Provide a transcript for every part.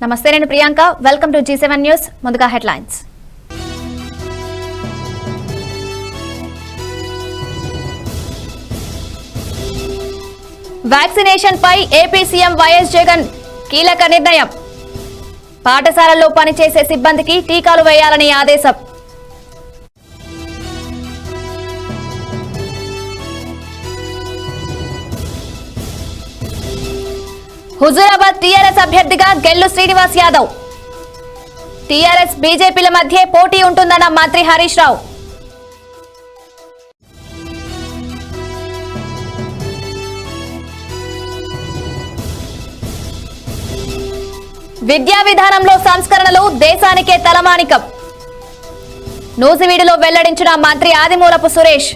నమస్తే, నేను Priyanka. Welcome to G7 news. ముందుగా హెడ్లైన్స్. వ్యాక్సినేషన్ పై ఏపీ సీఎం వైఎస్ జగన్ కీలక నిర్ణయం. పాఠశాలల్లో పనిచేసే సిబ్బందికి టీకాలు వేయాలని ఆదేశం. హుజూరాబాద్ టీఆర్ఎస్ అభ్యర్థిగా గెల్లు శ్రీనివాస్ యాదవ్. టీఆర్ఎస్ బీజేపీల మధ్య పోటీ ఉంటుందన్న మంత్రి హరీష్ రావు. విద్యా విధానంలో సంస్కరణలు దేశానికే తలమానికం. నూజివీడులో వెల్లడించిన మంత్రి ఆదిమూలపు సురేష్.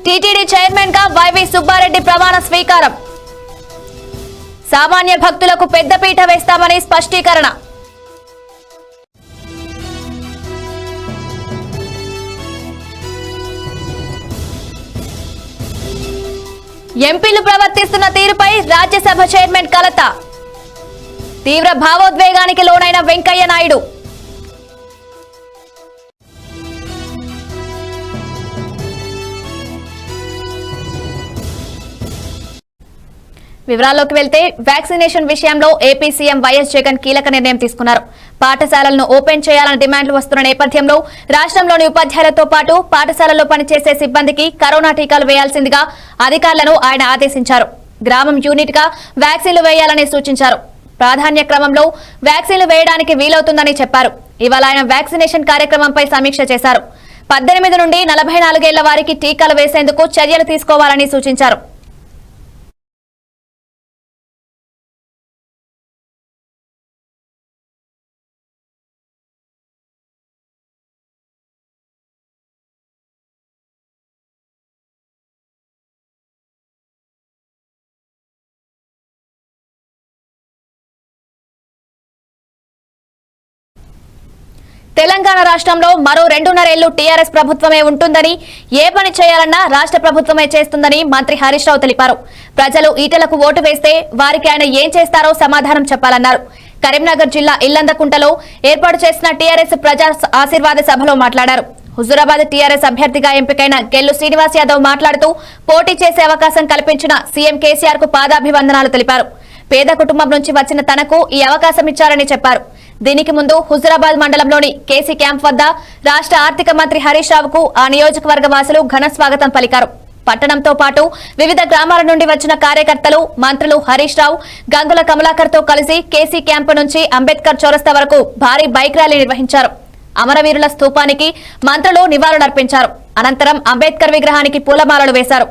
టీటీడీ చైర్మన్ గా వైవి సుబ్బారెడ్డి ప్రమాణ స్వీకారం. సామాన్య భక్తులకు పెద్దపీట వేస్తామని స్పష్టీకరణ. ఎంపీలు ప్రవర్తిస్తున్న తీరుపై రాజ్యసభ చైర్మన్ కలత. తీవ్ర భావోద్వేగానికి లోనైన వెంకయ్య నాయుడు. వివరాల్లోకి వెళ్తే, వ్యాక్సినేషన్ విషయంలో ఏపీ సీఎం వైఎస్ జగన్ కీలక నిర్ణయం తీసుకున్నారు. పాఠశాలలను ఓపెన్ చేయాలని డిమాండ్లు వస్తున్న నేపథ్యంలో రాష్ట్రంలోని ఉపాధ్యాయులతో పాటు పాఠశాలల్లో పనిచేసే సిబ్బందికి కరోనా టీకాలు వేయాల్సిందిగా అధికారులను ఆయన ఆదేశించారు. గ్రామం యూనిట్ గా వ్యాక్సిన్లు వేయాలని సూచించారు. ప్రాధాన్య క్రమంలో వ్యాక్సిన్లు వేయడానికి వీలవుతుందని చెప్పారు. ఇవాళ ఆయన వ్యాక్సినేషన్ కార్యక్రమంపై సమీక్ష చేశారు. 18 నుండి 44 ఏళ్ల వారికి టీకాలు వేసేందుకు చర్యలు తీసుకోవాలని సూచించారు. తెలంగాణ రాష్ట్రంలో మరో 2.5 ఏళ్లు టీఆర్ఎస్ ప్రభుత్వమే ఉంటుందని, ఏ పని చేయాలన్నా రాష్ట్ర ప్రభుత్వమే చేస్తుందని మంత్రి హరీష్ రావు తెలిపారు. ప్రజలు ఈటలకు ఓటు వేస్తే వారికి ఆయన ఏం చేస్తారో సమాధానం చెప్పాలన్నారు. కరీంనగర్ జిల్లా ఇల్లందకుంటలో ఏర్పాటు చేసిన టీఆర్ఎస్ ప్రజా ఆశీర్వాద సభలో మాట్లాడారు. హుజూరాబాద్ టీఆర్ఎస్ అభ్యర్థిగా ఎంపికైన గెల్లు శ్రీనివాస్ యాదవ్ మాట్లాడుతూ పోటీ చేసే అవకాశం కల్పించిన సీఎం కేసీఆర్ కు పాదాభివందనాలు తెలిపారు. పేద కుటుంబం నుంచి వచ్చిన తనకు ఈ అవకాశం ఇచ్చారని చెప్పారు. దీనికి ముందు హుజూరాబాద్ మండలంలోని కేసీ క్యాంప్ వద్ద రాష్ట్ర ఆర్థిక మంత్రి హరీష్ రావుకు ఆ నియోజకవర్గ వాసులు ఘన స్వాగతం పలికారు. పట్టణంతో పాటు వివిధ గ్రామాల నుండి వచ్చిన కార్యకర్తలు, మంత్రులు హరీష్ రావు, గంగుల కమలాకర్ తో కలిసి కేసీ క్యాంపు నుంచి అంబేద్కర్ చౌరస్తా వరకు భారీ బైక్ ర్యాలీ నిర్వహించారు. అమరవీరుల స్తూపానికి మంత్రులు నివాళులర్పించారు. అనంతరం అంబేద్కర్ విగ్రహానికి పూలమాలలు వేశారు.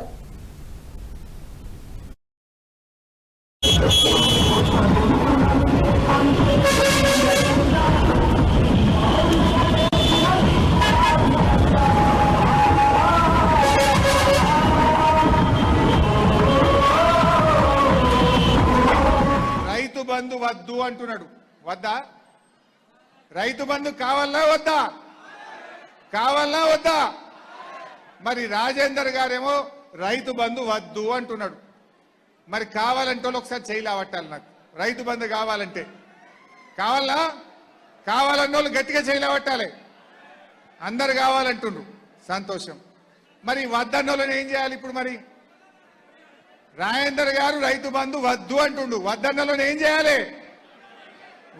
బంధు వద్దు అంటున్నాడు. వద్దా? రైతు బంధు కావాలా వద్దా? కావాలా వద్దా? మరి రాజేందర్ గారేమో రైతు బంధు వద్దు అంటున్నాడు. మరి కావాలంటే ఒకసారి చేయలేవట్టాలి. నాకు రైతు బంధు కావాలంటే కావాలా? కావాలన్న వాళ్ళు గట్టిగా చేయలేవట్టాలి. అందరు కావాలంటుండ్రు, సంతోషం. మరి వద్దన్న వాళ్ళని ఏం చేయాలి ఇప్పుడు? మరి రాజేందర్ గారు రైతు బంధు వద్దు అంటుండు. వద్దన్నలోని ఏం చేయాలి?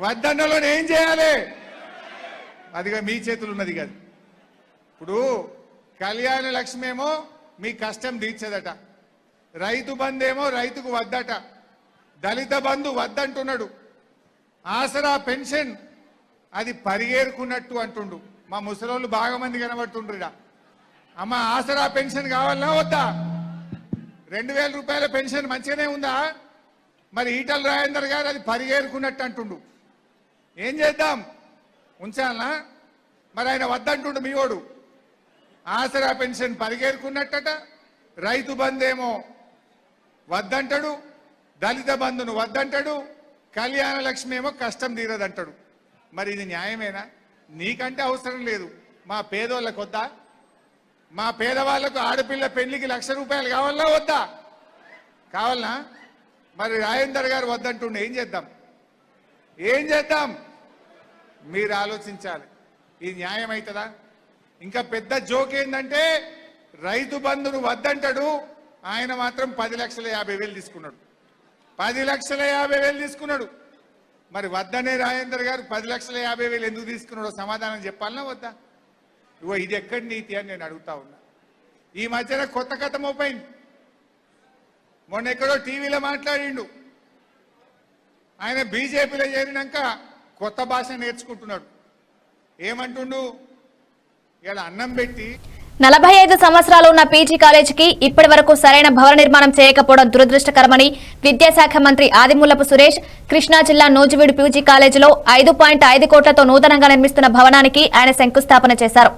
వద్దన్నలోని ఏం చేయాలి? అదిగా మీ చేతులు ఉన్నది కాదు. ఇప్పుడు కళ్యాణ లక్ష్మి ఏమో మీ కష్టం తీర్చదట, రైతు బంధు ఏమో రైతుకు వద్దట, దళిత బంధు వద్దంటున్నాడు. ఆసరా పెన్షన్ అది పరిగేరుకున్నట్టు అంటుండు. మా ముసలోళ్ళు బాగా మంది కనబడుతుండ్రు. అమ్మ ఆసరా పెన్షన్ కావాలా వద్దా? 2000 రూపాయల పెన్షన్ మంచిగానే ఉందా? మరి ఈటల రాజేందర్ గారు అది పరిగేరుకున్నట్టు అంటుండు. ఏం చేద్దాం? ఉంచాలనా? మరి ఆయన వద్దంటుండు మీవాడు. ఆసరా పెన్షన్ పరిగేరుకున్నట్టట, రైతు బంధు ఏమో వద్దంటాడు, దళిత బంధును వద్దంటాడు, కళ్యాణ లక్ష్మి ఏమో కష్టం తీరదంటాడు. మరి ఇది న్యాయమేనా? నీకంటే అవసరం లేదు, మా పేదోళ్ళకు వద్దా? మా పేదవాళ్లకు ఆడపిల్ల పెళ్లికి ₹1,00,000 కావాలా వద్దా? కావాలనా? మరి రాజేందర్ గారు వద్దంటుండే ఏం చేద్దాం? ఏం చేద్దాం? మీరు ఆలోచించాలి. ఇది న్యాయం అవుతుందా? ఇంకా పెద్ద జోక్ ఏంటంటే రైతు బంధును వద్దంటాడు, ఆయన మాత్రం 10,50,000 తీసుకున్నాడు. 10,50,000 తీసుకున్నాడు. మరి వద్దనే రాజేందర్ గారు 10,50,000 ఎందుకు తీసుకున్నాడో సమాధానం చెప్పాలనా వద్దా? ఇగో ఇది ఎక్కడి నీతి అని నేను అడుగుతా ఉన్నా. ఈ మధ్యన కొత్త కథ మోపైంది. మొన్న ఎక్కడో టీవీలో మాట్లాడిండు, ఆయన బీజేపీలో చేరినాక కొత్త భాష నేర్చుకుంటున్నాడు. ఏమంటుండు? ఇలా అన్నం పెట్టి 45 సంవత్సరాలు ఉన్న పీజీ కాలేజీకి ఇప్పటి వరకు సరైన భవన నిర్మాణం చేయకపోవడం దురదృష్టకరమని విద్యాశాఖ మంత్రి ఆదిమూలపు సురేష్ కృష్ణా జిల్లా నూజివీడు పీజీ కాలేజీలో 5.5 కోట్లతో నూతనంగా నిర్మిస్తున్న భవనానికి ఆయన శంకుస్థాపన చేశారు.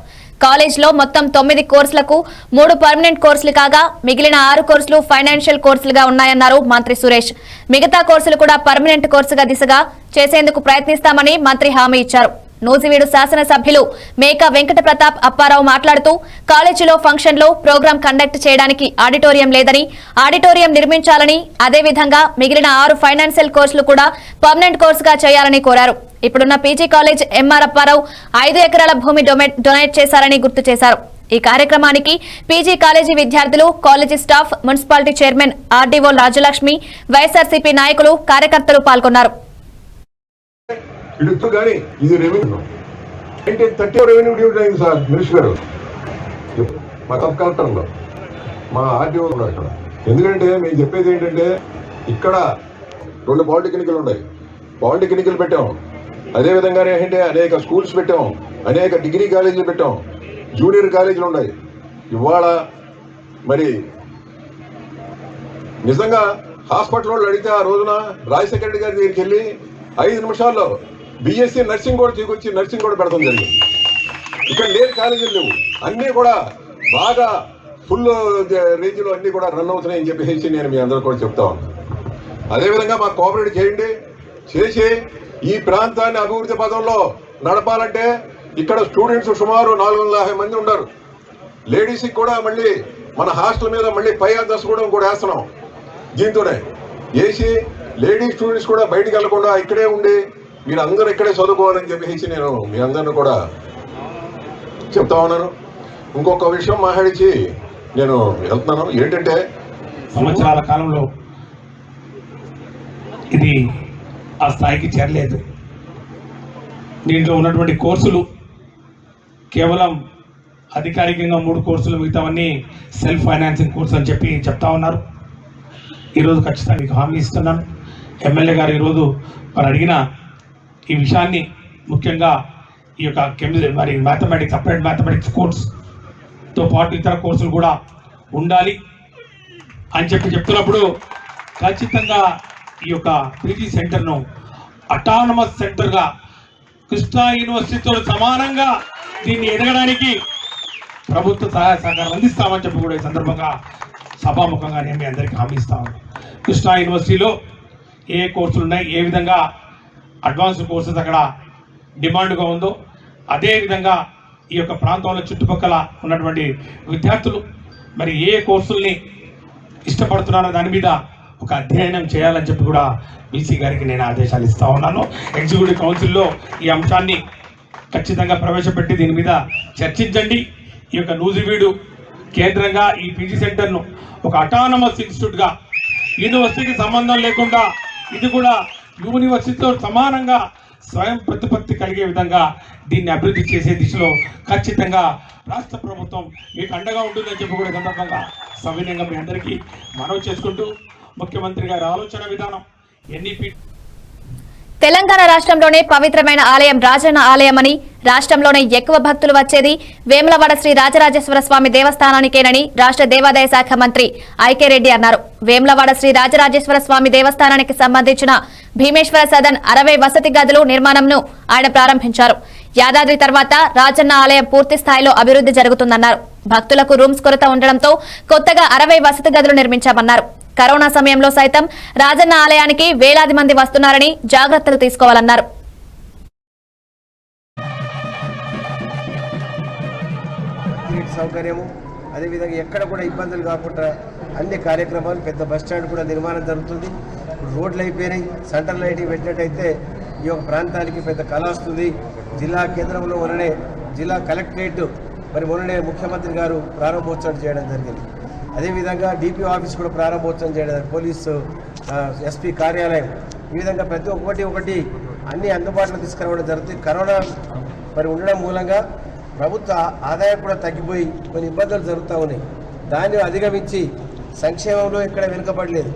కాలేజీలో మొత్తం 9 కోర్సులకు 3 పర్మనెంట్ కోర్సులు కాగా మిగిలిన 6 కోర్సులు ఫైనాన్షియల్ కోర్సులుగా ఉన్నాయన్నారు మంత్రి సురేష్. మిగతా కోర్సులు కూడా పర్మనెంట్ కోర్సుగా దిశగా చేసేందుకు ప్రయత్నిస్తామని మంత్రి హామీ ఇచ్చారు. నూజివీడు శాసనసభ్యులు మేకా వెంకట ప్రతాప్ అప్పారావు మాట్లాడుతూ కాలేజీలో ఫంక్షన్లో ప్రోగ్రాం కండక్ట్ చేయడానికి ఆడిటోరియం లేదని, ఆడిటోరియం నిర్మించాలని, అదేవిధంగా మిగిలిన 6 ఫైనాన్షియల్ కోర్సులు కూడా పర్మనెంట్ కోర్సుగా చేయాలని కోరారు. ఇప్పుడున్న పీజీ కాలేజ్ ఎంఆర్ అప్పారావు 5 ఎకరాల భూమి డొనేట్ చేశారని గుర్తు చేశారు. ఈ కార్యక్రమానికి పీజీ కాలేజీ విద్యార్థులు, college staff, municipality chairman RDO Rajalakshmi, YSRCP నాయకులు, కార్యకర్తలు పాల్గొన్నారు. ఇడుతూ కానీ ఇది రెవెన్యూ అంటే 30 రెవెన్యూ డ్యూటీ అయింది సార్ మినిస్టర్ గారు మా సబ్ కలెక్టర్లో, మా ఆర్టీఓలో ఇక్కడ. ఎందుకంటే మేము చెప్పేది ఏంటంటే ఇక్కడ 2 పాలిటెక్నికల్ ఉన్నాయి, పాలిటెక్నికల్ పెట్టాం. అదేవిధంగానే ఏంటంటే అనేక స్కూల్స్ పెట్టాం, అనేక డిగ్రీ కాలేజీలు పెట్టాం, జూనియర్ కాలేజీలు ఉన్నాయి. ఇవాళ మరి నిజంగా హాస్పిటల్ వాళ్ళు అడిగితే ఆ రోజున రాజశేఖర రెడ్డి గారి దగ్గరికి వెళ్ళి 5 నిమిషాల్లో బీఎస్సీ నర్సింగ్ కూడా తీసుకొచ్చి నర్సింగ్ కూడా పెడతాం జరిగింది. ఇక్కడ లేని కాలేజీలు లేవు, అన్నీ కూడా బాగా ఫుల్ రేంజ్లో అన్నీ కూడా రన్ అవుతున్నాయని చెప్పేసి నేను మీ అందరూ కూడా చెప్తా ఉన్నాను. అదేవిధంగా మాకు కోఆపరేట్ చేయండి, చేసి ఈ ప్రాంతాన్ని అభివృద్ధి పదంలో నడపాలంటే ఇక్కడ స్టూడెంట్స్ సుమారు 450 మంది ఉన్నారు. లేడీస్కి కూడా మళ్ళీ మన హాస్టల్ మీద మళ్ళీ పై అంతస్తు కూడా వేస్తున్నాం. దీంతోనే వేసి లేడీస్ స్టూడెంట్స్ కూడా బయటికి వెళ్లకుండా ఇక్కడే ఉండి మీరు అందరూ ఇక్కడే చదువుకోవాలని చెప్పేసి నేను మీ అందరిని కూడా చెప్తా ఉన్నాను. ఇంకొక విషయం మాట్లాడించి నేను వెళ్తున్నాను. ఏంటంటే సంవత్సరాల కాలంలో ఇది ఆ స్థాయికి చేరలేదు. దీంట్లో ఉన్నటువంటి కోర్సులు కేవలం అధికారికంగా 3 కోర్సులు, మిగతావన్నీ సెల్ఫ్ ఫైనాన్సింగ్ కోర్సు అని చెప్పి చెప్తా ఉన్నారు. ఈరోజు ఖచ్చితంగా మీకు హామీ ఇస్తున్నాను. ఎమ్మెల్యే గారు ఈరోజు వారు అడిగిన ఈ విషయాన్ని, ముఖ్యంగా ఈ యొక్క మరి మ్యాథమెటిక్స్, అప్లైడ్ మ్యాథమెటిక్స్ కోర్సుతో పాటు ఇతర కోర్సులు కూడా ఉండాలి అని చెప్తున్నప్పుడు ఖచ్చితంగా ఈ యొక్క పీజీ సెంటర్ను అటానమస్ సెంటర్గా కృష్ణా యూనివర్సిటీతో సమానంగా దీన్ని ఎదగడానికి ప్రభుత్వ సహాయ సహకారం అందిస్తామని చెప్పి కూడా ఈ సందర్భంగా సభాముఖంగా నేను మీ అందరికీ హామీ ఇస్తాను. కృష్ణా యూనివర్సిటీలో ఏ కోర్సులు ఉన్నాయి, ఏ విధంగా అడ్వాన్స్డ్ కోర్సెస్ అక్కడ డిమాండ్గా ఉందో, అదేవిధంగా ఈ యొక్క ప్రాంతంలో చుట్టుపక్కల ఉన్నటువంటి విద్యార్థులు మరి ఏ కోర్సుల్ని ఇష్టపడుతున్నారో దాని మీద ఒక అధ్యయనం చేయాలని చెప్పి కూడా బీసీ గారికి నేను ఆదేశాలు ఇస్తా ఉన్నాను. ఎగ్జిక్యూటివ్ కౌన్సిల్లో ఈ అంశాన్ని ఖచ్చితంగా ప్రవేశపెట్టి దీని మీద చర్చించండి. ఈ యొక్క నూజివీడు కేంద్రంగా ఈ పీజీ సెంటర్ను ఒక అటానమస్ ఇన్స్టిట్యూట్గా, యూనివర్సిటీకి సంబంధం లేకుండా ఇది కూడా యూనివర్సిటీతో సమానంగా స్వయం ప్రతిపత్తి కలిగే విధంగా దీన్ని అభివృద్ధి చేసే దిశలో ఖచ్చితంగా రాష్ట్ర ప్రభుత్వం మీకు అండగా ఉంటుందని చెప్పి కూడా సందర్భంగా సవినయంగా మీ అందరికీ మనవి చేసుకుంటూ, ముఖ్యమంత్రి గారి ఆలోచన విధానం ఎన్ఈపీ తెలంగాణ రాష్ట్రంలోనే పవిత్రమైన ఆలయం రాజన్న ఆలయమని, రాష్ట్రంలోనే ఎక్కువ భక్తులు వచ్చేది వేములవాడ శ్రీ రాజరాజేశ్వర స్వామి దేవస్థానానికేనని రాష్ట్ర దేవాదాయ శాఖ మంత్రి ఐకే రెడ్డి అన్నారు. వేములవాడ శ్రీ రాజరాజేశ్వర స్వామి దేవస్థానానికి సంబంధించిన భీమేశ్వర సదన్ 60 వసతి గదులు నిర్మాణంను ఆయన ప్రారంభించారు. యాదాద్రి తర్వాత రాజన్న ఆలయం పూర్తి స్థాయిలో అభివృద్ధి జరుగుతుందన్నారు. భక్తులకు రూమ్స్ కొరత ఉండడంతో కొత్తగా 60 వసతి గదులు నిర్మించామన్నారు. కరోనా సమయంలో సైతం రాజన్న ఆలయానికి వేలాది మంది వస్తున్నారని జాగ్రత్తలు తీసుకోవాలన్నారు. సౌకర్యము అదేవిధంగా ఎక్కడ కూడా ఇబ్బందులు కాకుండా అన్ని కార్యక్రమాలు పెద్ద బస్ స్టాండ్ కూడా నిర్మాణం జరుగుతుంది. రోడ్లు అయిపోయినాయి, సెంటర్ లైటింగ్ పెట్టినట్టయితే ఈ యొక్క ప్రాంతానికి పెద్ద కళ వస్తుంది. జిల్లా కేంద్రంలో మొన్ననే జిల్లా కలెక్టరేట్ మొన్ననే ముఖ్యమంత్రి గారు ప్రారంభోత్సవం చేయడం జరిగింది. అదేవిధంగా డిపిఓ ఆఫీస్ కూడా ప్రారంభోత్సవం చేయడం, పోలీసు ఎస్పీ కార్యాలయం, ఈ విధంగా ప్రతి ఒక్కటి అన్ని అందుబాటులో తీసుకురావడం జరుగుతుంది. కరోనా ఉండడం మూలంగా ప్రభుత్వ ఆదాయం కూడా తగ్గిపోయి కొన్ని ఇబ్బందులు జరుగుతూ ఉన్నాయి. దాన్ని అధిగమించి సంక్షేమంలో ఇక్కడ వెనుకబడలేదు,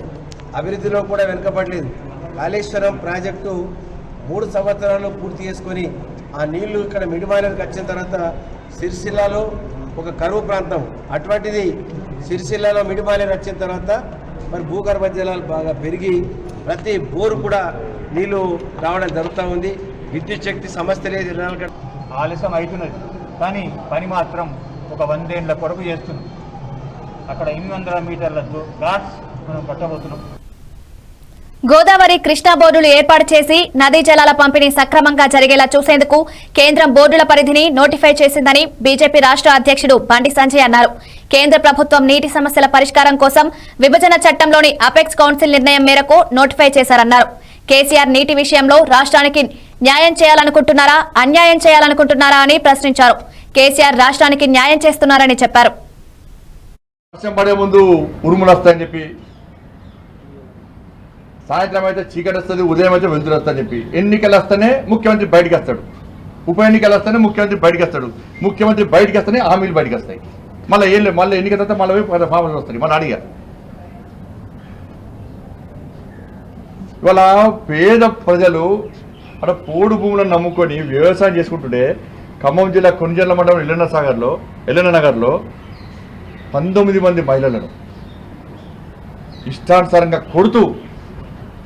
అభివృద్ధిలో కూడా వెనుకబడలేదు. కాళేశ్వరం ప్రాజెక్టు 3 సంవత్సరాలు పూర్తి చేసుకొని ఆ నీళ్లు ఇక్కడ మిడిమాలకు వచ్చిన తర్వాత సిరిసిల్లాలో ఒక కరువు ప్రాంతం, అటువంటిది సిరిసిల్లాలో మిడిమాలకు వచ్చిన తర్వాత భూగర్భ జలాలు బాగా పెరిగి ప్రతి బోరు కూడా నీళ్లు రావడం జరుగుతూ ఉంది. విద్యుత్ శక్తి సమస్య లేదు. ఆలస్యం అవుతున్నది కానీ పని మాత్రం ఒక 100 ఏళ్ల కొరకు చేస్తున్నాం. అక్కడ 800 మీటర్ల ఘాట్స్ మనం కట్టబోతున్నాం. గోదావరి కృష్ణా బోర్డులు ఏర్పాటు చేసి నదీ జలాల పంపిణీ సక్రమంగా జరిగేలా చూసేందుకు కేంద్రం బోర్డుల పరిధిని నోటిఫై చేసిందని బీజేపీ రాష్ట్ర అధ్యక్షుడు బండి సంజయ్ అన్నారు. కేంద్ర ప్రభుత్వం నీటి సమస్యల పరిష్కారం కోసం విభజన చట్టంలోని అపెక్స్ కౌన్సిల్ నిర్ణయం మేరకు నోటిఫై చేశారన్నారు. కేసీఆర్ నీటి విషయంలో రాష్ట్రానికి న్యాయం చేయాలనుకుంటున్నారా, అన్యాయం చేయాలనుకుంటున్నారా అని ప్రశ్నించారు. కేసీఆర్ రాష్ట్రానికి న్యాయం చేస్తున్నారని చెప్పారు. వర్షం పడే ముందు ఉరుములు వస్తాయని చెప్పి, సాయంత్రం అయితే చీకటి వస్తుంది, ఉదయం అయితే వెలుతురు వస్తాయని చెప్పి, ఎన్నికలు వస్తేనే ముఖ్యమంత్రి బయటకు వస్తాడు, ఉప ఎన్నికలు వస్తేనే ముఖ్యమంత్రి బయటకు వస్తాడు, ముఖ్యమంత్రి బయటకు వస్తేనే హామీలు బయటకు వస్తాయి. మళ్ళీ ఏం లేదు, మళ్ళీ ఎన్నికల తర్వాత మళ్ళీ ఫార్మర్స్ వస్తాయి. మన అడిగారు ఇవాళ పేద ప్రజలు అక్కడ పోడు భూములను నమ్ముకొని వ్యవసాయం చేసుకుంటుంటే ఖమ్మం జిల్లా కొనిజర్ల మండలం ఎల్లన్న నగర్లో 19 మంది మహిళలను ఇష్టానుసారంగా కొడుతూ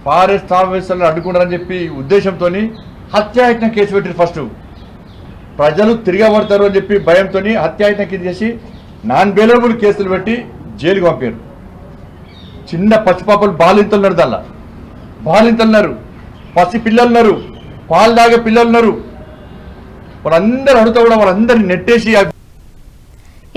ఫారెస్ట్ ఆఫీసర్లను అడ్డుకుంటారని చెప్పి ఉద్దేశంతో హత్యాయత్నం కేసు పెట్టారు. ఫస్ట్ ప్రజలు తిరగబడతారు అని చెప్పి భయంతో హత్యాయత్నం కేసు చేసి నాన్ బెయిలబుల్ కేసులు పెట్టి జైలుకి పంపారు. చిన్న పసిపాపలు బాలింతలున్నారు, పసి పిల్లలున్నారు, పాలు తాగే పిల్లలున్నారు. వాళ్ళందరూ అడుగుతా కూడా వాళ్ళందరినీ నెట్టేసి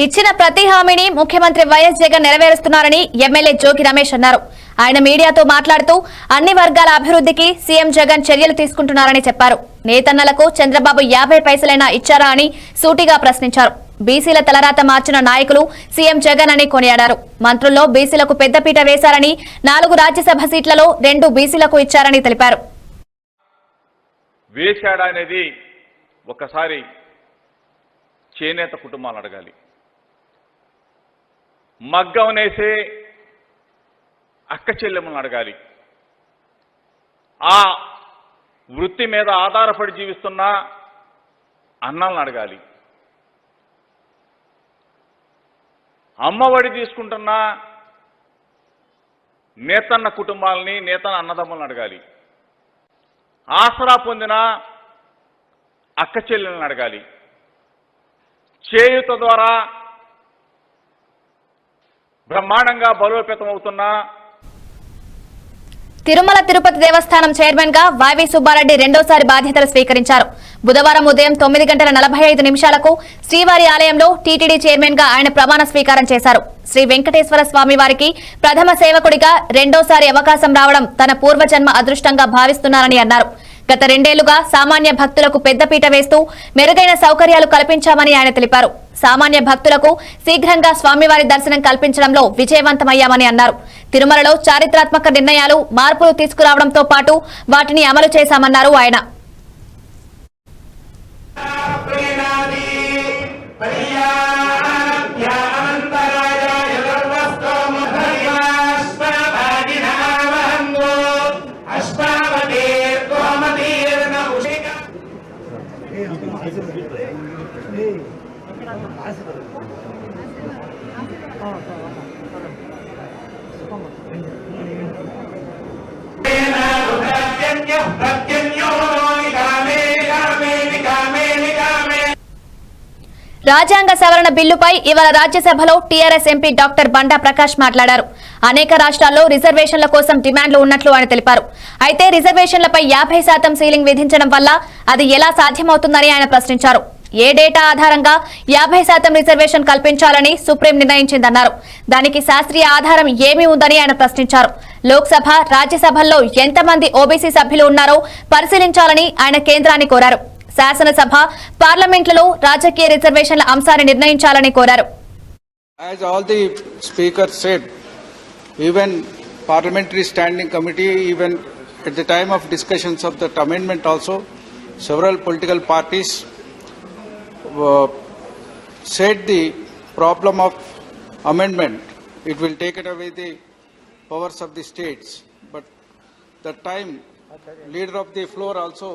ఇచ్చిన ప్రతి హామీని ముఖ్యమంత్రి వైఎస్ జగన్ నెరవేరుస్తున్నారని ఎమ్మెల్యే జోగి రమేష్ అన్నారు. ఆయన మీడియాతో మాట్లాడుతూ అన్ని వర్గాల అభివృద్ధికి సీఎం జగన్ చర్యలు తీసుకుంటున్నారని చెప్పారు. నేతన్నలకు చంద్రబాబు 50 పైసలైనా ఇచ్చారా అని సూటిగా ప్రశ్నించారు. బీసీల తలరాత మార్చిన నాయకులు సీఎం జగన్ అని కొనియాడారు. మంత్రుల్లో బీసీలకు పెద్దపీట వేశారని, 4 రాజ్యసభ సీట్లలో 2 బీసీలకు ఇచ్చారని తెలిపారు. వేశాడా అనేది ఒకసారి చేనేత కుటుంబాలను అడగాలి. మగ్గం నేసే అక్క చెల్లెమ్మలను అడగాలి. ఆ వృత్తి మీద ఆధారపడి జీవిస్తున్న అన్నలను అడగాలి. అమ్మఒడి తీసుకుంటున్న నేతన్న కుటుంబాలని, నేతన్న అన్నదమ్ములను అడగాలి. ఆసరా పొందిన అక్క చెల్లెలను అడగాలి. చేయూత ద్వారా బ్రహ్మాండంగా బలోపేతం అవుతున్న తిరుమల తిరుపతి దేవస్థానం చైర్మన్ గా వైవి సుబ్బారెడ్డి రెండోసారి బాధ్యతలు స్వీకరించారు. బుధవారం ఉదయం 9:45 శ్రీవారి ఆలయంలో టీటీడీ చైర్మన్ గా ఆయన ప్రమాణ స్వీకారం చేశారు. శ్రీ వెంకటేశ్వర స్వామి వారికి ప్రథమ సేవకుడిగా రెండోసారి అవకాశం రావడం తన పూర్వజన్మ అదృష్టంగా భావిస్తున్నారని అన్నారు. గత 2 ఏళ్లుగా సామాన్య భక్తులకు పెద్దపీట వేస్తూ మెరుగైన సౌకర్యాలు కల్పించామని ఆయన తెలిపారు. సామాన్య భక్తులకు శీఘ్రంగా స్వామివారి దర్శనం కల్పించడంలో విజయవంతమయ్యామని అన్నారు. తిరుమలలో చారిత్రాత్మక నిర్ణయాలు, మార్పులు తీసుకురావడంతో పాటు వాటిని అమలు చేశామన్నారు ఆయన. రాజ్యాంగ సవరణ బిల్లుపై ఇవాళ రాజ్యసభలో టీఆర్ఎస్ ఎంపీ డాక్టర్ బండా ప్రకాష్ మాట్లాడారు. అనేక రాష్ట్రాల్లో రిజర్వేషన్ల కోసం డిమాండ్లు ఉన్నట్లు ఆయన తెలిపారు. అయితే రిజర్వేషన్లపై 50% సీలింగ్ విధించడం వల్ల అది ఎలా సాధ్యమవుతుందని ఆయన ప్రశ్నించారు. ఏ డేటా ఆధారంగా 50% రిజర్వేషన్ కల్పించాలని సుప్రీం నిర్ణయించిందన్నారు. దానికి శాస్త్రీయ ఆధారం ఏమీ ఉందని ఆయన ప్రశ్నించారు. లోక్సభ, రాజ్యసభల్లో ఎంతమంది ఓబీసీ సభ్యులు ఉన్నారో పరిశీలించాలని ఆయన కేంద్రాన్ని కోరారు. శాసనసభ, పార్లమెంట్లలో రాజకీయ రిజర్వేషన్ల అంశాన్ని నిర్ణయించాలని కోరారు. As all the speakers said, even Parliamentary Standing Committee, even at the time of discussions of that amendment also, several political parties said the problem of amendment, it will take it away the powers of the states. But that time, leader of the floor also,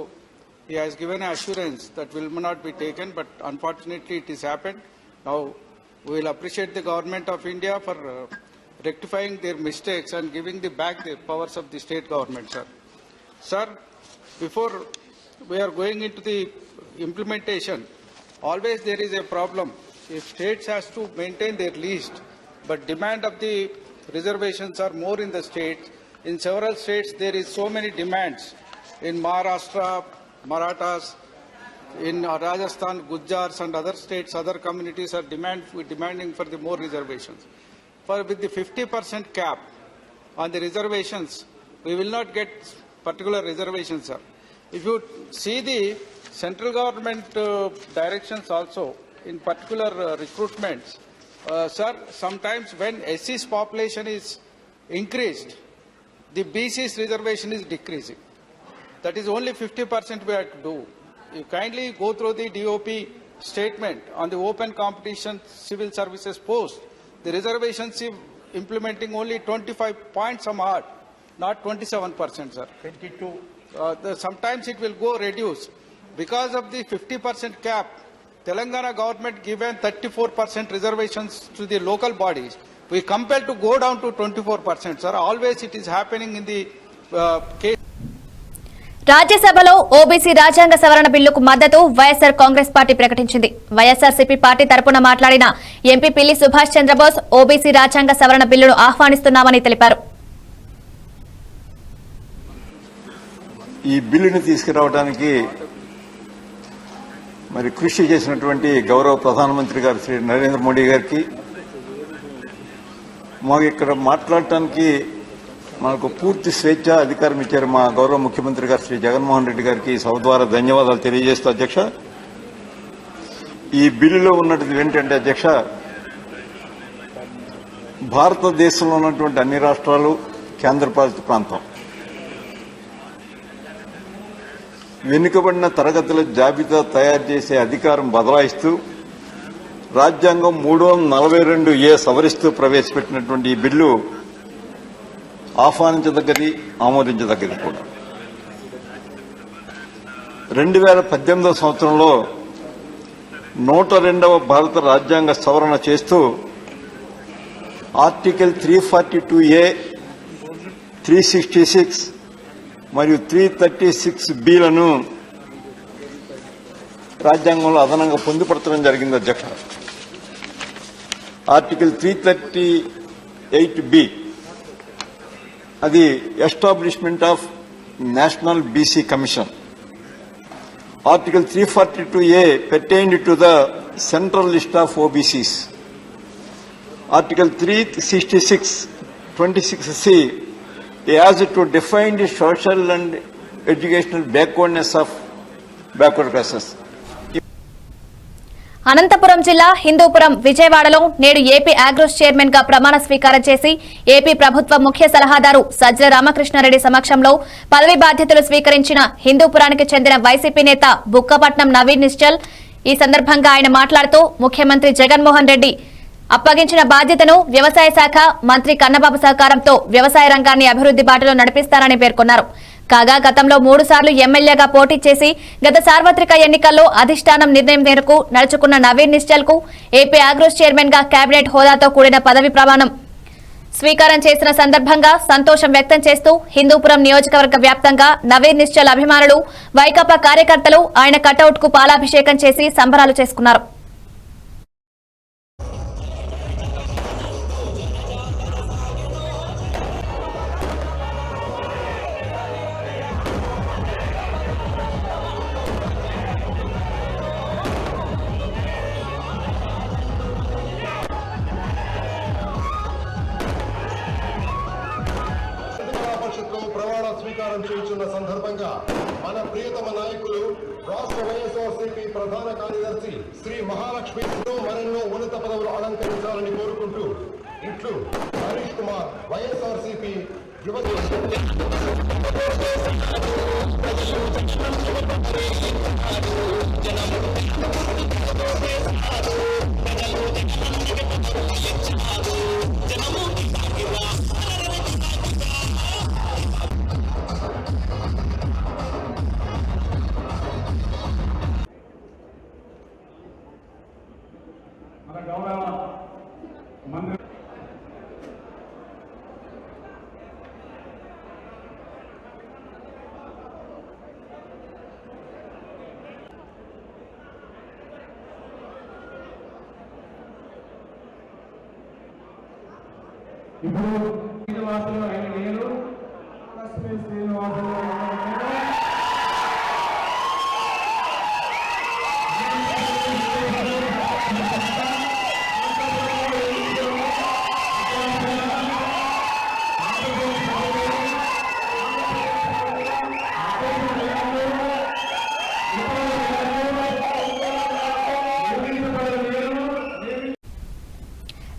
he has given assurance that will not be taken, but unfortunately it has happened. Now, we will appreciate the government of India for rectifying their mistakes and giving back the powers of the state government, sir. Sir, before we are going into the implementation, always there is a problem. If states has to maintain their list, but demand of the reservations are more in the states. In several states, there is so many demands. In Maharashtra, Marathas, in Rajasthan, Gujars and other states, other communities are demanding for the more reservations. For with the 50% cap on the reservations, we will not get particular reservations, sir. If you see the central government directions also, in particular recruitments, sir, sometimes when SC's population is increased, the BC's reservation is decreasing. That is only 50% we have to do. You kindly go through the DOP statement on the open competition civil services post. The reservations is implementing only 25 point some odd, not 27%, sir. 22. Sometimes it will go reduce. Because of the 50% cap, Telangana government given 34% reservations to the local bodies. We compelled to go down to 24%, sir. Always it is happening in the case. రాజ్యసభలో OBC రాజ్యాంగ సవరణ బిల్లుకు మద్దతు YSR Congress party ప్రకటించింది. YSRCP party తరపున మాట్లాడిన MP Pilli Subhash Chandrabose OBC రాజ్యాంగ సవరణ బిల్లును ఆహ్వానిస్తున్నామని తెలిపారు. ఈ బిల్లును తీసుకురావడానికి మరి కృషి చేసినటువంటి గౌరవ ప్రధానమంత్రి గారు శ్రీ నరేంద్ర మోడీ గారికి, మాకు ఇక్కడ మాట్లాడటానికి మనకు పూర్తి స్వేచ్ఛ అధికారం ఇచ్చారు మా గౌరవ ముఖ్యమంత్రి గారు శ్రీ జగన్మోహన్ రెడ్డి గారికి సభ ద్వారా ధన్యవాదాలు తెలియజేస్తూ అధ్యక్ష, ఈ బిల్లులో ఉన్నది ఏంటంటే అధ్యక్ష, భారతదేశంలో ఉన్నటువంటి అన్ని రాష్ట్రాలు, కేంద్రపాలిత ప్రాంతం వెనుకబడిన తరగతుల జాబితా తయారు చేసే అధికారం బదలాయిస్తూ రాజ్యాంగం 342A సవరిస్తూ ప్రవేశపెట్టినటువంటి ఈ బిల్లు ఆహ్వానించదగ్గది, ఆమోదించదగ్గది కూడా. 2018 సంవత్సరంలో 102వ భారత రాజ్యాంగ సవరణ చేస్తూ ఆర్టికల్ 342A, 366 మరియు 336Bలను రాజ్యాంగంలో అదనంగా పొందుపరచడం జరిగింది అధ్యక్ష. ఆర్టికల్ 338B అది establishment of national BC commission. Article 342A pertained to the central list of OBCs. Article 366, 26C as to define the social and educational backwardness of backward classes. Anantapuram జిల్లా హిందూపురం, విజయవాడలో నేడు ఏపీ ఆగ్రోస్ చైర్మన్ గా ప్రమాణ స్వీకారం చేసి AP ప్రభుత్వ ముఖ్య సలహాదారు సజ్జల రామకృష్ణారెడ్డి సమక్షంలో పదవి బాధ్యతలు స్వీకరించిన హిందూపురానికి చెందిన వైసీపీ నేత బుక్కపట్నం నవీన్ నిశ్చల్. ఈ సందర్భంగా ఆయన మాట్లాడుతూ ముఖ్యమంత్రి జగన్మోహన్ రెడ్డి అప్పగించిన బాధ్యతను వ్యవసాయ శాఖ మంత్రి కన్నబాబు సహకారంతో వ్యవసాయ రంగాన్ని అభివృద్ధి బాటలో నడిపిస్తారని పేర్కొన్నారు. కాగా గతంలో 3 సార్లు ఎమ్మెల్యేగా పోటీ చేసి గత సార్వత్రిక ఎన్నికల్లో అధిష్టానం నిర్ణయం మేరకు నడుచుకున్న నవీన్ నిశ్చల్ కు ఏపీ ఆగ్రోస్ చైర్మన్ గా కేబినెట్ హోదాతో కూడిన పదవి ప్రమాణం స్వీకారం చేసిన సందర్భంగా సంతోషం వ్యక్తం చేస్తూ హిందూపురం నియోజకవర్గ వ్యాప్తంగా నవీన్ నిశ్చల్ అభిమానులు, వైకాపా కార్యకర్తలు ఆయన కటౌట్ కు పాలాభిషేకం చేసి సంబరాలు చేసుకున్నారు. ప్రదానం చేస్తున్న సందర్భంగా మన ప్రియతమ నాయకులు రాష్ట్ర వైఎస్ఆర్సీపీ ప్రధాన కార్యదర్శి శ్రీ మహాలక్ష్మి మరెన్నో ఉన్నత పదవులు అలంకరించాలని కోరుకుంటూ ఇట్లు హరీష్ కుమార్, వైఎస్ఆర్సీపీ యువ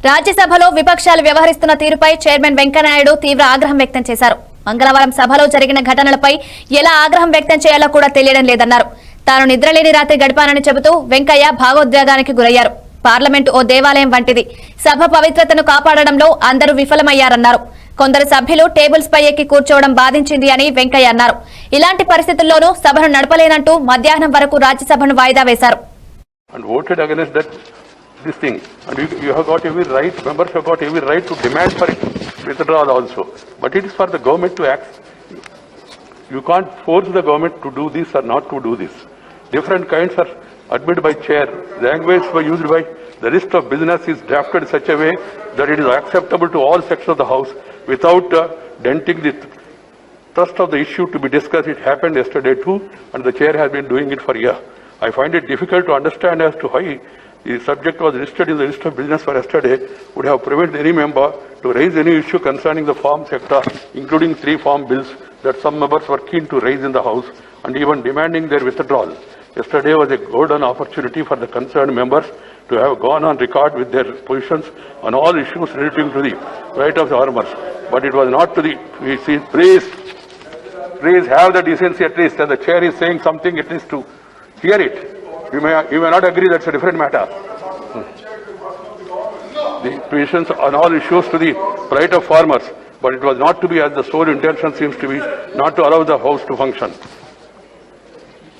రాజ్యసభలో విపక్షాలు వ్యవహరిస్తున్న తీరుపై చైర్మన్ వెంకయ్యనాయుడు తీవ్ర ఆగ్రహం వ్యక్తం చేశారు. మంగళవారం సభలో జరిగిన ఘటనలపై ఎలా ఆగ్రహం వ్యక్తం చేయాలో కూడా తెలియడం లేదన్నారు. తాను నిద్రలేని రాత్రి గడిపానని చెబుతూ వెంకయ్య భావోద్వేగానికి గురయ్యారు. పార్లమెంటు ఓ దేవాలయం వంటిది. సభ పవిత్రతను కాపాడడంలో అందరూ విఫలమయ్యారన్నారు. కొందరు సభ్యులు టేబుల్స్ పై ఎక్కి కూర్చోవడం బాధించింది అని వెంకయ్య అన్నారు. ఇలాంటి పరిస్థితుల్లోనూ సభను నడపలేనంటూ మధ్యాహ్నం వరకు రాజ్యసభను వాయిదా వేశారు. This thing, and you have got every right, members have got every right to demand for it withdrawal also, but it is for the government to act. You can't force the government to do this or not to do this. Different kinds are admitted by chair. Language used by the list of business is drafted in such a way that it is acceptable to all sections of the house without denting the thrust of the issue to be discussed. It happened yesterday too, and the chair has been doing it for a year. I find it difficult to understand as to why the subject was listed in the list of business for yesterday would have prevented any member to raise any issue concerning the farm sector, including 3 farm bills that some members were keen to raise in the House and even demanding their withdrawal. Yesterday was a golden opportunity for the concerned members to have gone on record with their positions on all issues relating to the right of the farmers. But it was not to the, please have the decency at least, and the chair is saying something at least to hear it. You may not agree, that's a different matter. The positions on all issues to the right of farmers, but it was not to be, as the sole intention seems to be, not to allow the House to function.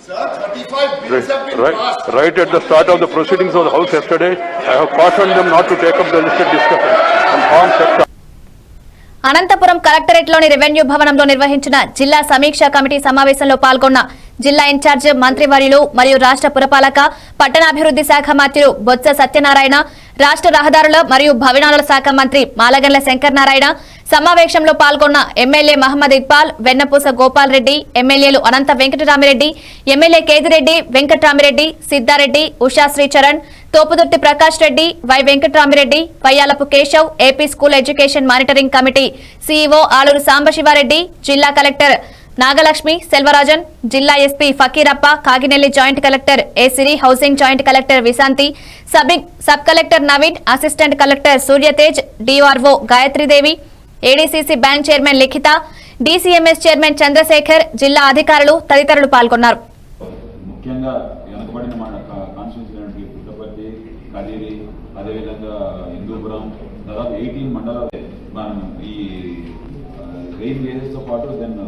Sir, 35 bills have been passed. Right at the start of the proceedings of the House yesterday, I have cautioned them not to take up the listed discussion on farm sector. Anantapuram కలెక్టరేట్లోని revenue భవనంలో నిర్వహించిన జిల్లా సమీక్షా committee సమావేశంలో పాల్గొన్న జిల్లా incharge మంత్రివర్యులు మరియు రాష్ట్ర పురపాలక పట్టణాభివృద్ధి శాఖ మంత్రులు బొత్స సత్యనారాయణ, రాష్ట్ర రహదారుల మరియు భవనాల శాఖ మంత్రి మాలగండ్ల శంకరనారాయణ, సమావేశంలో పాల్గొన్న ఎమ్మెల్యే మహమ్మద్ ఇక్బాల్, వెన్నపూస గోపాల్ రెడ్డి, ఎమ్మెల్యేలు Anantha Venkataramireddy, MLA Kethireddy, Venkataramireddy, Siddareddy, Usha Sricharan, Topudurthi Prakash Reddy, Y Venkataramireddy, Payyalapu Keshav, AP school education monitoring committee CEO Aluru Sambasivareddy, జిల్లా కలెక్టర్ నాగలక్ష్మి సెల్వరాజన్, జిల్లా SP Fakirappa, Kaginelli joint collector A Siri, housing joint collector Vishanthi, sub collector Naveen, assistant collector Suryatej, DRO Gayatridevi, ADCC bank chairman Likhitha, DCMS chairman Chandrasekhar, జిల్లా అధికారులు తదితరులు పాల్గొన్నారు. ముఖ్యంగా వెనకబడిన మన కాన్స్టిట్యూన్సీ పుట్టపర్తి, కదిరి, అదేవిధంగా హిందూపురం, దాదాపు 18 మండలాలు మనం ఈ రెయిన్ వేజెస్తో పాటు దెన్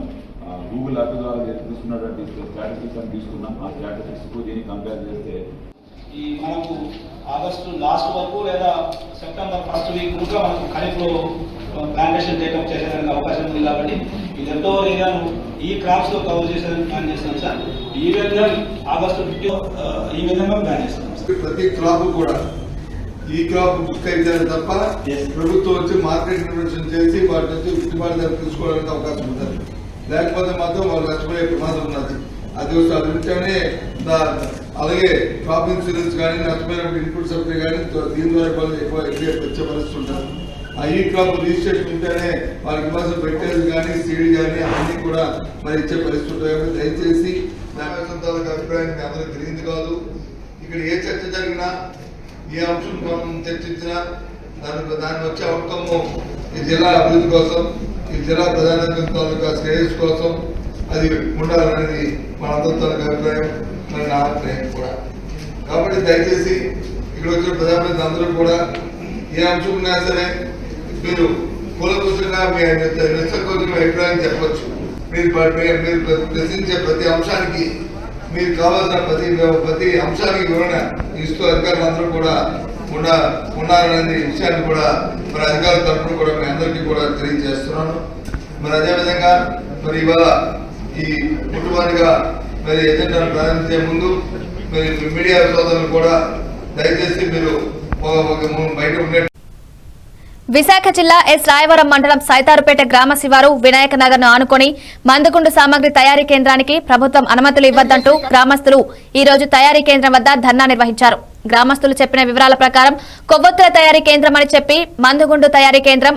గూగుల్ యాప్ ద్వారా తీసుకున్నటువంటి స్ట్రాటజీస్ అని తీసుకున్నాం. ఆ స్ట్రాటజీస్కు దీన్ని కంపేర్ చేస్తే ఈ మనకు ఆగస్టు లాస్ట్ వరకు లేదా సెప్టెంబర్ ఫస్ట్ వీక్ కూడా మనకు ఖరీఫ్లో ప్లాంటేషన్ టేకప్ చేసేదానికి అవకాశం ఉంది. కాబట్టి ఈ లెఫ్ట్ ఓవర్ ఏరియాను ఈ క్రాప్స్ లో కవర్ చేసేదానికి ప్లాన్ చేస్తున్నాం సార్. ఈ విధంగా ఆగస్టు 50 ఈ విధంగా ప్లాన్ చేస్తున్నాం సార్. ప్రతి క్రాప్ కూడా ఈ క్రాప్ బుక్ అయితే తప్ప ప్రభుత్వం వచ్చి మార్కెట్ ఇన్వెస్టిగేషన్ చేసి వాటి నుంచి గిట్టుబాటు ధర తీసుకోవడానికి అవకాశం ఉంటుంది. లేకపోతే మాత్రం వాళ్ళు నష్టపోయే ప్రమాదం ఉన్నది. అది ఉంటేనే అలాగే క్రాప్ ఇన్సూరెన్స్ కానీ నష్టపోయినప్పుడు ఇన్పుట్ సబ్సిడీ కానీ దీని ద్వారా ఎక్కువ వచ్చే పరిస్థితి ఉంటుంది. ఆ ఈ క్లబ్ రిజిస్ట్రేషన్ ఉంటేనే వాళ్ళకి బస్సు పెట్టేది కానీ సీడీ కానీ అన్ని కూడా మరి ఇచ్చే పరిస్థితి ఉంటాయి. దయచేసి తాలూకు అభిప్రాయం అందరూ తెలియదు కాదు. ఇక్కడ ఏ చర్చ జరిగినా ఏ అంశం మనం చర్చించినా దాని వచ్చే అవుట్కమ్ ఈ జిల్లా అభివృద్ధి కోసం, ఈ జిల్లా ప్రధాన తాలూకా శ్రేయస్సు కోసం అది ఉండాలనేది మనందరి తాలూకా అభిప్రాయం, మరి నా అభిప్రాయం కూడా. కాబట్టి దయచేసి ఇక్కడ వచ్చిన ప్రజాప్రతినిధులు అందరూ కూడా ఏ అంశం ఉన్నా సరే మీరు కూలకూసంగా మీ నిస్సంకోచమైన అభిప్రాయం చెప్పవచ్చు. మీరు ప్రశ్నించే ప్రతి అంశానికి మీరు కావాల్సిన ప్రతి అంశానికి వివరణ ఇస్తూ అధికారులు అందరూ కూడా ఉన్నారనే విషయాన్ని కూడా మరి అధికారుల తరఫున కూడా మీ అందరికీ కూడా తెలియజేస్తున్నాను. మరి అదేవిధంగా మరి ఇవాళ ఈ కుటుంబానిగా మరి ఎజెండాను ప్రారంభించే ముందు మరి మీడియా సోదరులు కూడా దయచేసి మీరు బయట ఉండే విశాఖ జిల్లా ఎస్ రాయవరం మండలం సైతారుపేట గ్రామ శివారు వినాయక నగర్ ను ఆనుకొని మందుగుండు సామగ్రి తయారీ కేంద్రానికి ప్రభుత్వం అనుమతులు ఇవ్వద్దంటూ గ్రామస్తులు ఈ రోజు తయారీ కేంద్రం వద్ద ధర్నా నిర్వహించారు. గ్రామస్తులు చెప్పిన వివరాల ప్రకారం కొవ్వొత్తుల తయారీ కేంద్రం అని చెప్పి మందుగుండు తయారీ కేంద్రం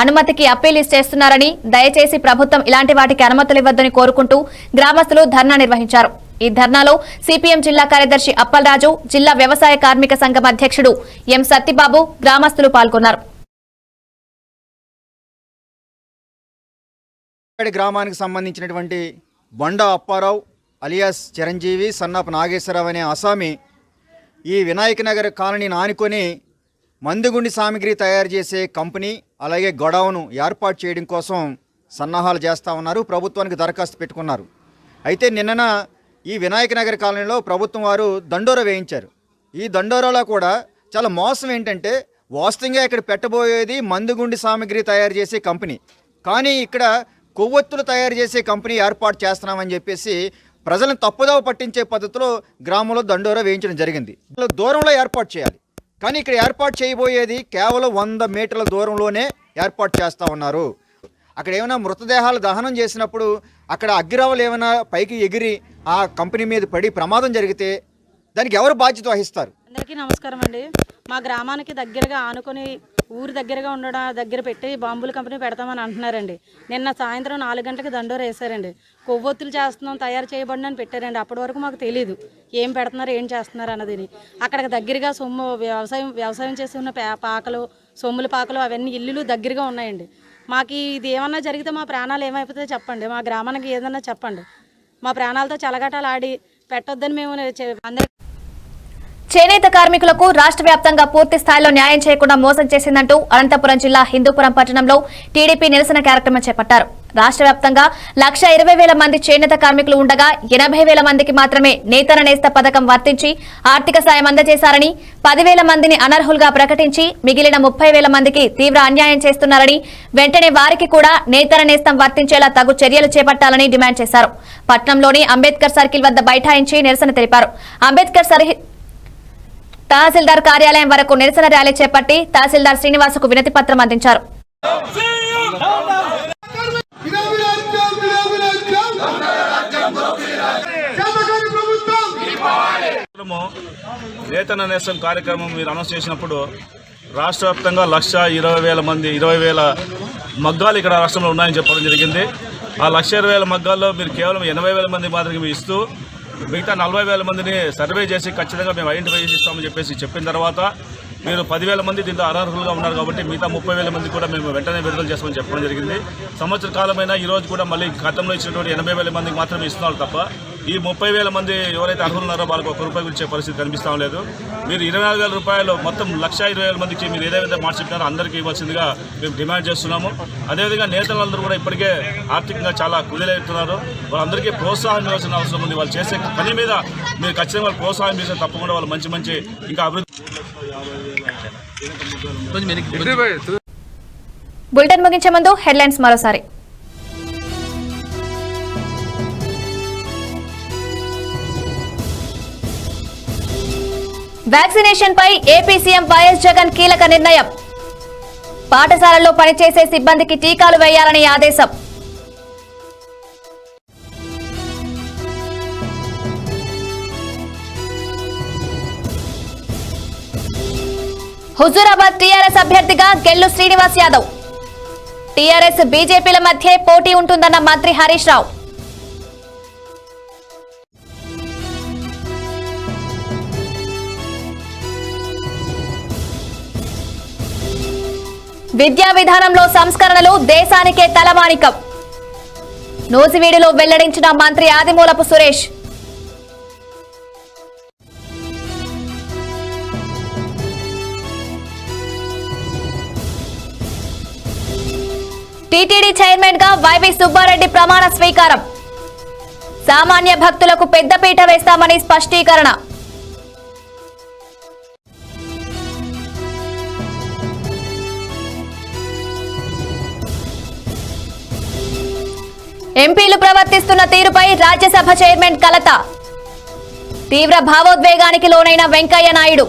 అనుమతికి అప్పీల్ చేస్తున్నారని, దయచేసి ప్రభుత్వం ఇలాంటి వాటికి అనుమతులు ఇవ్వద్దని కోరుకుంటూ గ్రామస్తులు ధర్నా నిర్వహించారు. ఈ ధర్నాలో సిపిఎం జిల్లా కార్యదర్శి అప్పలరాజు, జిల్లా వ్యవసాయ కార్మిక సంఘం అధ్యక్షుడు ఎం సత్తిబాబు, గ్రామస్తులు పాల్గొన్నారు. గ్రామానికి సంబంధించినటువంటి బొండా అప్పారావు అలియాస్ చిరంజీవి సన్నాప నాగేశ్వరరావు అనే అసామి ఈ వినాయక నగర్ కాలనీని ఆనుకొని మందుగుండి సామగ్రి తయారు చేసే కంపెనీ అలాగే గొడౌను ఏర్పాటు చేయడం కోసం సన్నాహాలు చేస్తూ ఉన్నారు. ప్రభుత్వానికి దరఖాస్తు పెట్టుకున్నారు. అయితే నిన్నన ఈ వినాయక నగర్ కాలనీలో ప్రభుత్వం వారు దండోర వేయించారు. ఈ దండోరాలో కూడా చాలా మోసం ఏంటంటే వాస్తవంగా ఇక్కడ పెట్టబోయేది మందుగుండి సామగ్రి తయారు చేసే కంపెనీ, కానీ ఇక్కడ కొవ్వొత్తులు తయారు చేసే కంపెనీ ఏర్పాటు చేస్తున్నామని చెప్పేసి ప్రజలను తప్పుదోవ పట్టించే పద్ధతిలో గ్రామంలో దండోరా వేయించడం జరిగింది. దూరంలో ఏర్పాటు చేయాలి, కానీ ఇక్కడ ఏర్పాటు చేయబోయేది కేవలం 100 మీటర్ల దూరంలోనే ఏర్పాటు చేస్తూ ఉన్నారు. అక్కడ ఏమైనా మృతదేహాలు దహనం చేసినప్పుడు అక్కడ అగ్గిరవలు ఏమైనా పైకి ఎగిరి ఆ కంపెనీ మీద పడి ప్రమాదం జరిగితే దానికి ఎవరు బాధ్యత వహిస్తారు? అందరికీ నమస్కారం అండి. మా గ్రామానికి దగ్గరగా ఆనుకొని ఊరు దగ్గరగా ఉండడం దగ్గర పెట్టి బాంబుల కంపెనీ పెడతామని అంటున్నారండి. నిన్న సాయంత్రం 4 గంటలకు దండోర వేశారండి. కొవ్వొత్తులు చేస్తున్నాం, తయారు చేయబడిన అని పెట్టారండి. అప్పటి వరకు మాకు తెలియదు ఏం పెడుతున్నారు ఏం చేస్తున్నారు అన్నది. అక్కడికి దగ్గరగా సొమ్ము వ్యవసాయం చేసి ఉన్న పాకలు, సొమ్ముల పాకలు అవన్నీ ఇల్లులు దగ్గరగా ఉన్నాయండి. మాకు ఇది ఏమన్నా జరిగితే మా ప్రాణాలు ఏమైపోతుందో చెప్పండి. మా గ్రామానికి ఏదన్నా చెప్పండి. మా ప్రాణాలతో చలగాటాలు ఆడి పెట్టొద్దని మేము అందరికీ. చేనేత కార్మికులకు రాష్ట్ర వ్యాప్తంగా పూర్తి స్థాయిలో న్యాయం చేయకుండా మోసం చేసిందంటూ అనంతపురం జిల్లా హిందూపురం పట్టణంలో టీడీపీ నిరసన కార్యక్రమం చేపట్టారు. రాష్ట్ర వ్యాప్తంగా 1,20,000 మంది చేనేత కార్మికులు ఉండగా 80,000 మందికి మాత్రమే నేతన నేస్త పథకం వర్తించి ఆర్థిక సాయం అందజేశారని, 10,000 మందిని అనర్హులుగా ప్రకటించి మిగిలిన 30,000 మందికి తీవ్ర అన్యాయం చేస్తున్నారని, వెంటనే వారికి కూడా నేతన నేస్తం వర్తించేలా తగు చర్యలు చేపట్టాలని డిమాండ్ చేశారు. పట్నంలోని అంబేద్కర్ సర్కిల్ వద్ద బైఠాయించి నిరసన తెలిపారు. అంబేద్కర్ తహసీల్దార్ కార్యాలయం వరకు నిరసన ర్యాలీ చేపట్టి తహసీల్దార్ శ్రీనివాసుకు వినతి పత్రం అందించారు. నేతన నేస్తం కార్యక్రమం మీరు అనౌన్స్ చేసినప్పుడు రాష్ట్ర వ్యాప్తంగా 1,20,000 మంది 20,000 మగ్గాలు ఇక్కడ రాష్ట్రంలో ఉన్నాయని చెప్పడం జరిగింది. ఆ 1,20,000 మగ్గాల్లో మీరు కేవలం 80,000 మంది మాత్రమే ఇస్తూ మిగతా 40,000 మందిని సర్వే చేసి ఖచ్చితంగా మేము ఐడెంటిఫై చేసి ఇస్తామని చెప్పిన తర్వాత మీరు 10,000 మంది దీంట్లో అనర్హులుగా ఉన్నారు కాబట్టి మిగతా 30,000 మంది కూడా మేము వెంటనే విడుదల చేస్తామని చెప్పడం జరిగింది. సంవత్సర కాలమైనా ఈ రోజు కూడా మళ్ళీ గతంలో ఇచ్చినటువంటి 80,000 మందికి మాత్రమే ఇస్తున్నారు తప్ప ఈ 30,000 మంది ఎవరైతే అర్హులు ఉన్నారో వాళ్ళకి ₹1 ఇచ్చే పరిస్థితి కనిపిస్తాం లేదు. మీరు 24,000 రూపాయలు మొత్తం 1,20,000 మందికి మీరు ఏదైతే మాట చెప్పినారో అందరికీ ఇవ్వాల్సిందిగా మేము డిమాండ్ చేస్తున్నాము. అదేవిధంగా నేతలందరూ కూడా ఇప్పటికే ఆర్థికంగా చాలా కుదేలవుతున్నారు. వాళ్ళందరికీ ప్రోత్సాహం ఇవ్వాల్సిన అవసరం ఉంది. వాళ్ళు చేసే పని మీద మీరు ఖచ్చితంగా వాళ్ళు ప్రోత్సాహం చేస్తే తప్పకుండా వాళ్ళు మంచి ఇంకా అభివృద్ధి. బులెటిన్ ముగించే ముందు హెడ్లైన్స్ మరోసారి. వ్యాక్సినేషన్ పై ఏపీ సీఎం వైఎస్ జగన్ కీలక నిర్ణయం. పాఠశాలల్లో పనిచేసే సిబ్బందికి టీకాలు వేయాలని ఆదేశం. హుజూరాబాద్ టీఆర్ఎస్ అభ్యర్థిగా గెల్లు శ్రీనివాస్ యాదవ్. టీఆర్ఎస్ బీజేపీల మధ్య పోటీ ఉంటుందన్న మంత్రి హరీష్ రావు. విద్యా విధానంలో సంస్కరణలు దేశానికే తలమానికం. నూజివీడులో వెల్లడించిన మంత్రి ఆదిమూలపు సురేష్. టీటీడీ చైర్మన్ గా వైవి సుబ్బారెడ్డి ప్రమాణ స్వీకారం. సామాన్య భక్తులకు పెద్దపీట వేస్తామని స్పష్టీకరణ. ఎంపీలు ప్రవర్తిస్తున్న తీరుపై రాజ్యసభ చైర్మన్ కలత. తీవ్ర భావోద్వేగానికి లోనైన వెంకయ్య నాయుడు.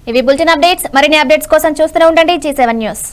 ఇవి బులెటిన్ అప్డేట్స్. మరిన్ని అప్డేట్స్ కోసం చూస్తూనే ఉండండి G7 న్యూస్.